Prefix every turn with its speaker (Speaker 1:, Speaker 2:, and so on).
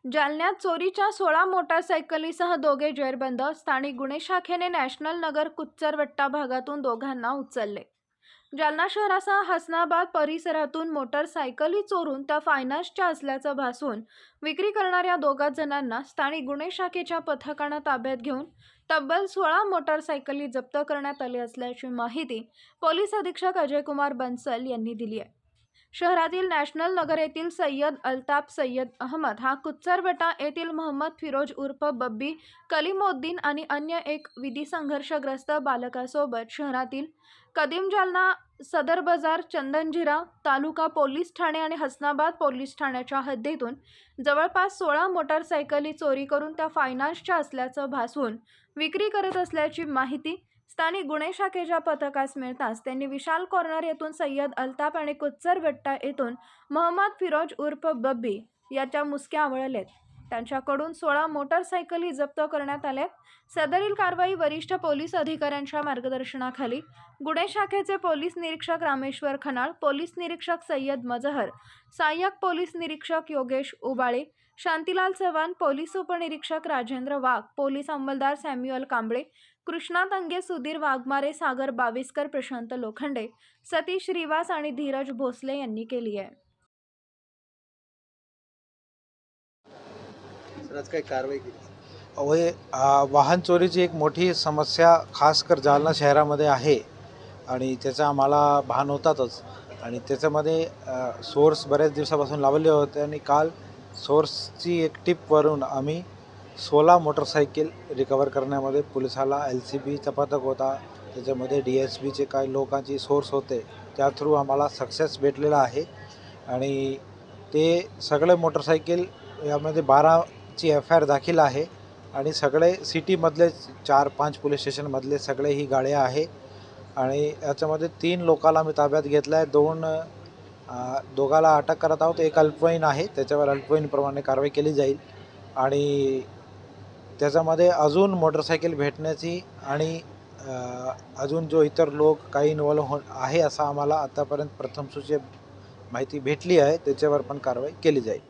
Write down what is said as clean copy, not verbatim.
Speaker 1: जालन्यात चोरीच्या 16 मोटारसायकलीसह दोघे जेरबंद. स्थानिक गुन्हे शाखेने नॅशनल नगर कुच्चरवट्टा भागातून दोघांना उचलले. जालना शहरासह हसनाबाद परिसरातून मोटारसायकली चोरून त्या फायनान्सच्या असल्याचं भासून विक्री करणाऱ्या दोघा जणांना स्थानिक गुन्हे शाखेच्या पथकानं ताब्यात घेऊन तब्बल 16 मोटारसायकली जप्त करण्यात आली असल्याची माहिती पोलीस अधीक्षक अजयकुमार बन्सल यांनी दिली आहे. शहरातील नॅशनल नगर येथील सय्यद अल्ताफ सय्यद अहमद हा कुच्चरवटा येथील मोहम्मद फिरोज उर्फ बब्बी कलीमोद्दीन आणि अन्य एक विधी संघर्षग्रस्त बालकासोबत शहरातील कदीम जालना सदर बाजार चंदनजिरा तालुका पोलीस ठाणे आणि हसनाबाद पोलीस ठाण्याच्या हद्दीतून जवळपास 16 मोटारसायकली चोरी करून त्या फायनान्सच्या असल्याचं भासवून विक्री करत असल्याची माहिती स्थानिक गुन्हे शाखेच्या पथकास मिळताच त्यांनी विशाल कॉर्नर येथून सय्यद अल्ताफ आणि कुच्चरवट्टा येथून मोहम्मद फिरोज उर्फ बब्बी याच्या मुसक्या आवळलेत. त्यांच्याकडून 16 मोटारसायकली जप्त करण्यात आल्यात. सदरील कारवाई वरिष्ठ पोलीस अधिकाऱ्यांच्या मार्गदर्शनाखाली गुन्हे शाखेचे पोलीस निरीक्षक रामेश्वर खनाळ, पोलीस निरीक्षक सय्यद मजहर, सहाय्यक पोलीस निरीक्षक योगेश उबाळे, शांतीलाल चव्हाण, पोलीस उपनिरीक्षक राजेंद्र वाघ, पोलीस अंमलदार सॅम्युअल कांबळे, कृष्णा तंगे, सुधीर वाघमारे, सागर बाविस्कर, प्रशांत लोखंडे, सतीश रिवास आणि धीरज भोसले यांनी केली आहे.
Speaker 2: आज काय कारवाई केली?
Speaker 3: वाहन चोरीची एक मोठी समस्या खास कर जालना शहरामध्ये आहे आणि त्याचा आम्हाला भान होतातच आणि त्याच्यामध्ये सोर्स बऱ्याच दिवसापासून लावले होते आणि काल सोर्सची एक टिपवरून आम्ही 16 मोटरसायकल रिकवर करण्यामध्ये पोलिसाला LCBचा पथक होता, त्याच्यामध्ये DSBचे काही लोकांची सोर्स होते, त्या थ्रू आम्हाला सक्सेस भेटलेला आहे आणि ते सगळे मोटरसायकल यामध्ये 12ची FIR दाखल आहे आणि सगळे सिटीमधले 4-5 पोलीस स्टेशनमधले सगळे ही गाड्या आहे आणि याच्यामध्ये 3 लोकांना आम्ही ताब्यात घेतला आहे. दोघाला अटक करत आहोत. एक अल्पवयीन आहे, त्याच्यावर अल्पवयीनप्रमाणे कारवाई केली जाईल आणि त्याच्यामध्ये अजून मोटरसायकल भेटण्याची आणि अजून जो इतर लोक काही इन्व्हॉल्व आहे असं आम्हाला आतापर्यंत प्रथम सूची माहिती भेटली आहे, त्याच्यावर पण कारवाई केली जाईल.